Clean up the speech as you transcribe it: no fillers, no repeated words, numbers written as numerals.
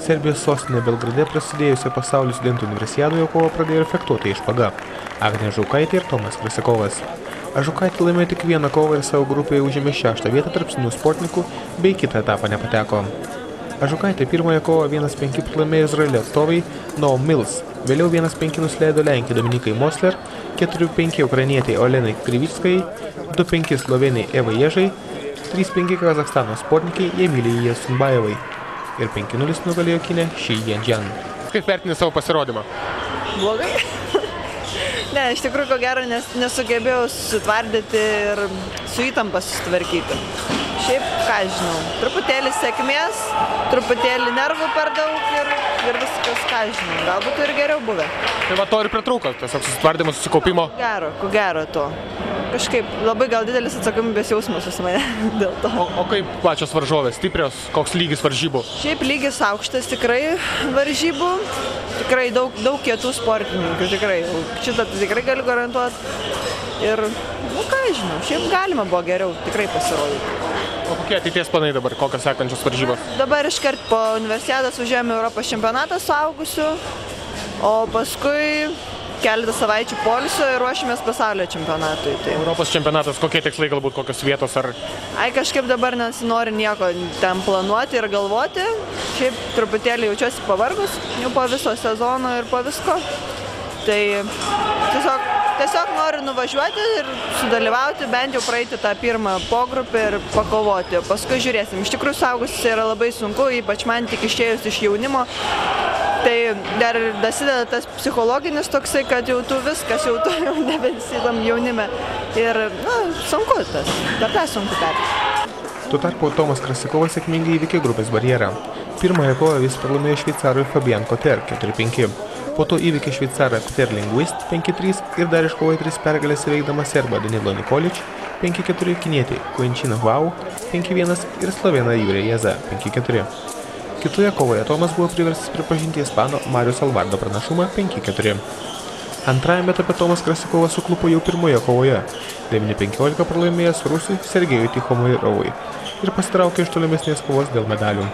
Serbijos sostinė Belgrade prasidėjusią pasaulio studentų universiadoje kovą pradėjo fechtuotojai špaga Agnė Žukaitė ir Tomas Krasikovas. Žukaitė laimėjo tik vieną kovą ir savo grupėje užėmė 6. vietą tarp senių sportininkų, bei kitą etapą nepateko. Žukaitė pirmąją kovą 1:5 pralaimėjo Izraelio atstovai Noam Mills, vėliau 1:5 nusileido Lenkijai Dominikai Mosler, 4:5 ukrainietei Olenai Krivickai, 2:5 slovėnei Evai Ježai, 3:5 Kazachstano sportinikai Emilijai Sunbaevai ir 5:0 nugalėjo kinę Shi Yanjian. Kaip vertini savo pasirodymą? Blogai. Ne, iš tikrųjų, ko gero, nesugebėjau sutvardyti ir su įtampa susitvarkyti. Šiaip, ką žinau, truputėlį sėkmės, truputėlį nervų per daug ir viskas, ką žinau, galbūt ir geriau buvę. Tai va to ir pritrūko, tiesiog susitvardymo, susikaupimo? Ko gero to. Kažkaip labai gal didelis atsakomybės jausmas pas mane dėl to. O kaip pačios varžovės, stiprios, koks lygis varžybų? Šiaip lygis aukštas tikrai varžybų, tikrai daug kietų sportininkų, tikrai. Šitą tikrai galiu garantuoti. Ir, ką žinau, šiaip galima buvo geriau tikrai pasirodyti. O kokie ateities planai dabar, kokios sekančios varžybos? Dabar iškart po universiados užėjome Europos čempionatą suaugusių, o paskui keletą savaičių poilsio ir ruošimės pasaulio čempionatui. Tai. Europos čempionatas, kokie tikslai galbūt, kokios vietos ar... Kažkaip dabar nesinori nieko ten planuoti ir galvoti. Šiaip truputėlį jaučiuosi pavargus, jau po viso sezono ir po visko. Tai tiesiog noriu nuvažiuoti ir sudalyvauti, bent jau praeiti tą pirmą pogrupį ir pakovoti. Paskui žiūrėsim. Iš tikrųjų, saugusis yra labai sunku, ypač man tik išėjus iš jaunimo. Tai dar dasideda tas psichologinis toksai, kad jau tu viskas, jau tu jau nebesidam jaunime. Ir, sunku tas, dar tą sunku perėti. Tuo tarpu Tomas Krasikovas sėkmingai įveikė grupės barjerą. Pirmąją kovą jis pralaimėjo šveicarui Fabian Koter 4:5. Po to įveikė šveicarą Peter Lingvist 5:3 ir dar iškovojo 3 pergalės įveikdama serbą Danilo Nikolič 5:4, kinietį Quenchina Huau 5:1 ir slovėną Jurę Jezą 5:4. Kitoje kovoje Tomas buvo priverstas pripažinti ispano Marius Alvardo pranašumą 5:4. Antrajame etape Tomas Krasikovas suklupo jau pirmoje kovoje, 9:15 pralaimėjęs rusui Sergejui Tichomirovui ir pasitraukė iš tolimesnės kovos dėl medalių.